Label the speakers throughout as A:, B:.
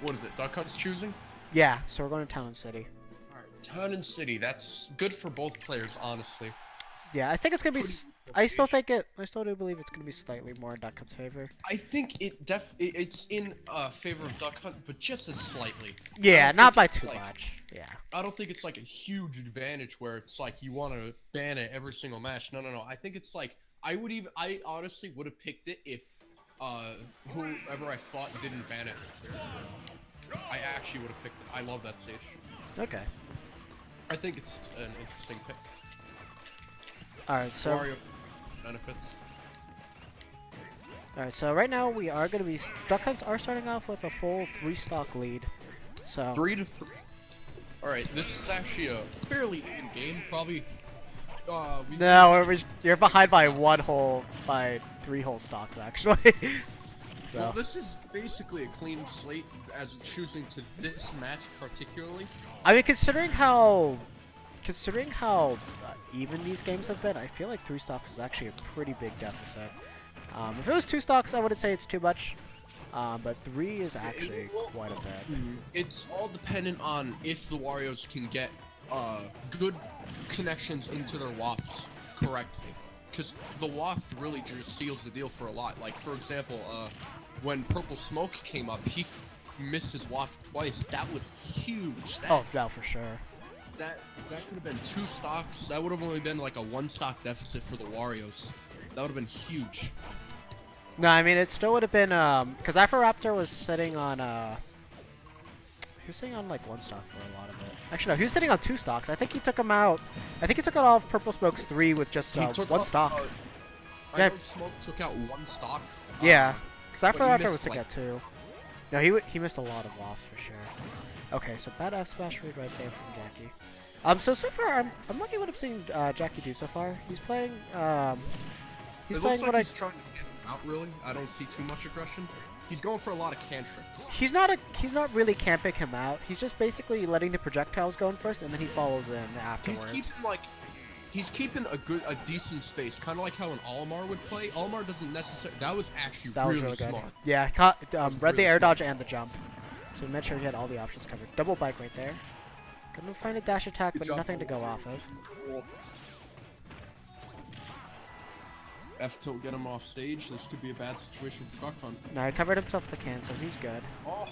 A: What is it? Duck Hunt's choosing?
B: Yeah, so we're going to Town and City.
A: Alright, Town and City. That's good for both players, honestly.
B: Yeah, I think it's gonna be.
A: Pretty
B: I still
A: stage.
B: think it. I still do believe it's gonna be slightly more in Duck Hunt's favor.
A: I think it's in favor of Duck Hunt, but just as slightly. I
B: Yeah,
A: don't
B: not
A: think
B: by
A: it's
B: too
A: like
B: much. Yeah.
A: I don't think it's like a huge advantage where it's like you want to ban it every single match. No, no, no. I think it's like I honestly would have picked it if whoever I fought didn't ban it. I actually would have picked it. I love that stage.
B: Okay.
A: I think it's an interesting pick.
B: All right. So.
A: Wario benefits.
B: All right. So right now we are gonna be. Duck Hunts are starting off with a full 3-stock lead. So.
A: 3-3. All right, this is actually a fairly even game. Probably.
B: No, you're behind by by 3 whole stocks actually. So.
A: Well, this is basically a clean slate as choosing to this match particularly.
B: I mean, considering how even these games have been, I feel like 3 stocks is actually a pretty big deficit. If it was 2 stocks, I wouldn't say it's too much, but 3 is actually quite a bit.
A: It's all dependent on if the Warriors can get good connections into their wafts correctly, because the waft really just seals the deal for a lot. Like for example, when Purple Smoke came up, he missed his waft twice. That was huge.
B: Oh, no, for sure.
A: That could have been 2 stocks. That would have only been like a 1-stock deficit for the Warriors. That would have been huge.
B: No, I mean, it still would have been, because Raptor was sitting on, he was sitting on, like, 1 stock for a lot of it. Actually, no, he was sitting on 2 stocks. I think he took him out. I think he took out all of Purple Smoke's 3 with just 1 stock.
A: I know Smoke took out 1 stock.
B: Yeah, because Raptor was
A: like,
B: taking out 2. No, he missed a lot of wafts for sure. Okay, so bad F smash read right there from Jackie. So far I'm liking what I'm seeing Jackie do so far. He's playing he's
A: it
B: playing
A: looks
B: what
A: like he's trying to get him out really. I don't see too much aggression. He's going for a lot of cantrips.
B: He's not really camping him out. He's just basically letting the projectiles go in first and then he follows in afterwards.
A: He's keeping a decent space, kind of like how an Olimar would play. Olimar doesn't necessarily. That was actually really
B: good.
A: smart.
B: Yeah, read the air dodge and the jump. So we made sure he had all the options covered. Double bike right there. Couldn't find a dash attack, but nothing to go off of.
A: Cool. F tilt get him off stage. This could be a bad situation for Duck Hunt.
B: No, he covered himself with the can, so he's good.
A: Oh,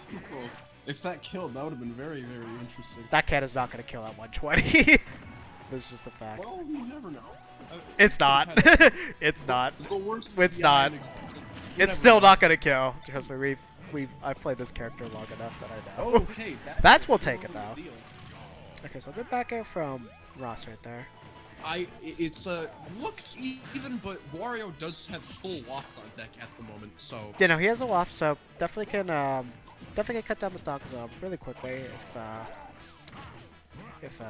A: if that killed, that would have been very, very interesting.
B: That can is not going to kill at 120. That's just a fact.
A: Well, you never know.
B: It's not. It's not.
A: The worst.
B: It's not. It's still not going to kill. Trust me, I've played this character long enough that I know.
A: Okay,
B: that's will take it though. Okay, so good back air from Rauss right there.
A: It's looks even, but Wario does have full waft on deck at the moment, so.
B: Yeah, no, he has a waft, so definitely can cut down the stock really quickly if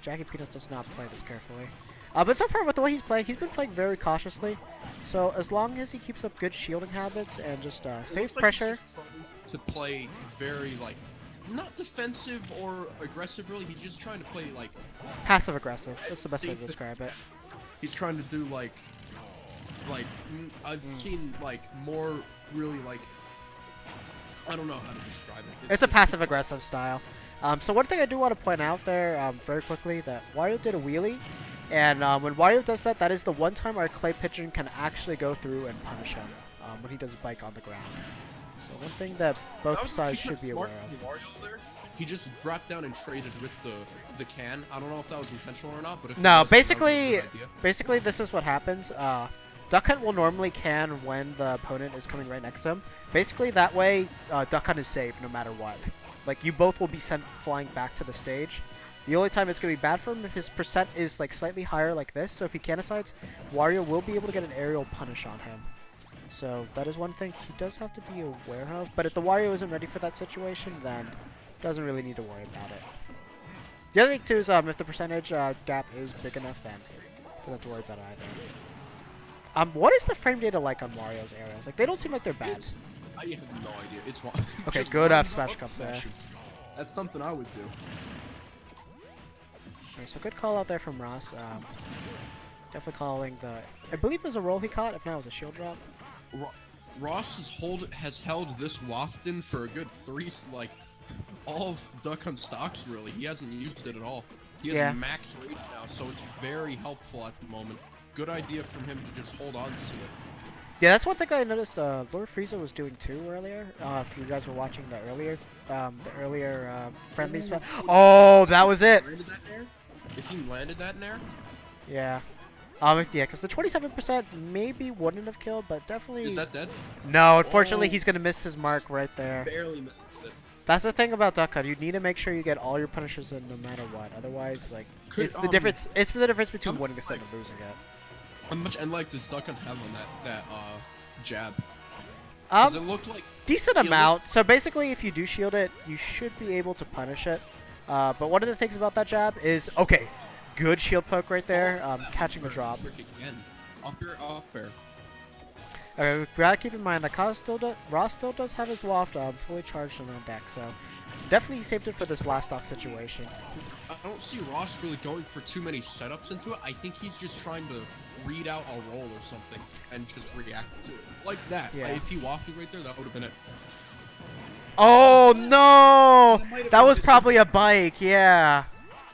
B: JackiePeanuts does not play this carefully. But so far with the way he's been playing very cautiously. So as long as he keeps up good shielding habits and just safe pressure.
A: To play very like. Not defensive or aggressive, really. He's just trying to play like
B: passive aggressive. That's the best way to describe it.
A: He's trying to do like I've seen like more really like I don't know how to describe it.
B: It's a passive aggressive style. So one thing I do want to point out there very quickly that Wario did a wheelie, and when Wario does that, that is the one time our clay pigeon can actually go through and punish him when he does bike on the ground. So one thing that both sides should be aware of.
A: Wario there, he just dropped down and traded with the can. I don't know if that was intentional or not, but if
B: no,
A: it was,
B: basically this is what happens. Duck Hunt will normally can when the opponent is coming right next to him. Basically that way, Duck Hunt is safe no matter what. Like you both will be sent flying back to the stage. The only time it's gonna be bad for him if his percent is like slightly higher like this. So if he can-asides, Wario will be able to get an aerial punish on him. So that is one thing he does have to be aware of. But if the Wario isn't ready for that situation, then doesn't really need to worry about it. The other thing too is if the percentage gap is big enough, then doesn't have to worry about it either. What is the frame data like on Wario's aerials? Like they don't seem like they're bad.
A: I have no idea. It's one.
B: Okay, good up smash comes there.
A: That's something I would do.
B: Okay, so good call out there from Rauss. Definitely calling the. I believe it was a roll he caught. If not, it was a shield drop.
A: Rauss has held this waft in for a good all of Duck Hunt stocks, really. He hasn't used it at all. He has
B: Yeah.
A: max rage now, so it's very helpful at the moment. Good idea from him to just hold on to it.
B: Yeah, that's one thing I noticed Lord Frieza was doing too earlier. If you guys were watching the earlier friendly spell. Oh, that was it.
A: If he landed that in there,
B: Yeah. Yeah, because the 27% maybe wouldn't have killed, but definitely.
A: is that dead?
B: No, unfortunately, he's gonna miss his mark right there.
A: Barely missed it.
B: That's the thing about Duck Hunt. You need to make sure you get all your punishers in no matter what. Otherwise, like, it's the difference. It's the difference between winning a set and losing it.
A: How much end like does Duck Hunt have on that jab? It looked like
B: Decent amount. So basically, if you do shield it, you should be able to punish it. But one of the things about that jab is, okay, good shield poke right there, catching the drop.
A: Up air.
B: Okay, we gotta keep in mind that Rauss still does have his waft fully charged and on deck, so definitely saved it for this last stock situation.
A: I don't see Rauss really going for too many setups into it. I think he's just trying to read out a roll or something and just react to it like that.
B: Yeah.
A: If he wafted right there, that would have been it.
B: Oh no! That was probably a bike, yeah.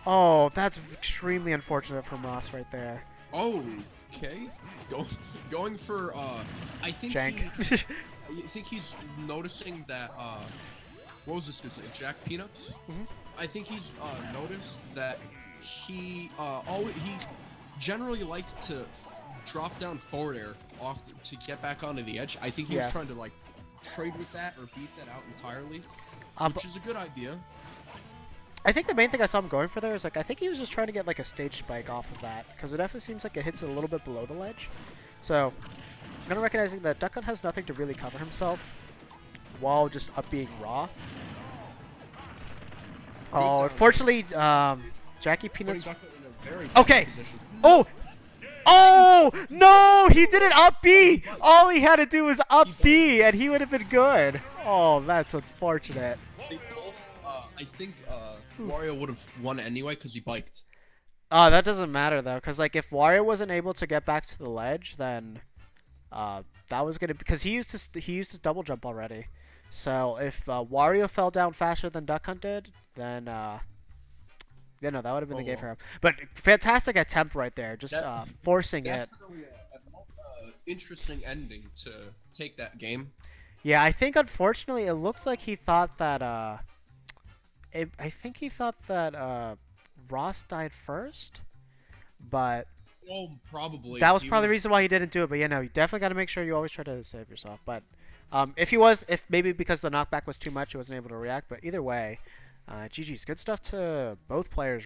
B: Oh, that's extremely unfortunate from Rauss right there.
A: Oh, okay. Going for I think
B: Jank.
A: I think he's noticing that what was this dude's name? JackiePeanuts? I think he's noticed that he generally liked to drop down forward air off to get back onto the edge. I think he was trying to like trade with that or beat that out entirely, which is a good idea.
B: I think the main thing I saw him going for there is like I think he was just trying to get like a stage spike off of that because it definitely seems like it hits it a little bit below the ledge. So I'm gonna recognizing that Duck Hunt has nothing to really cover himself while just up being raw. Oh, unfortunately, JackiePeanuts. Okay. Oh. Oh no! He didn't up B. All he had to do was up B, and he would have been good. Oh, that's unfortunate.
A: I think Wario would have won anyway because he biked.
B: That doesn't matter though, because like if Wario wasn't able to get back to the ledge, then that was gonna because he used to double jump already. So if Wario fell down faster than Duck Hunt did, then yeah, no, that would have been the game for him. But fantastic attempt right there, just forcing it.
A: Definitely an interesting ending to take that game.
B: Yeah, I think unfortunately it looks like he thought that I think he thought that Rauss died first, but
A: probably
B: that was probably the reason why he didn't do it. But you know, you definitely got to make sure you always try to save yourself. But if maybe because the knockback was too much, he wasn't able to react. But either way, GG's good stuff to both players.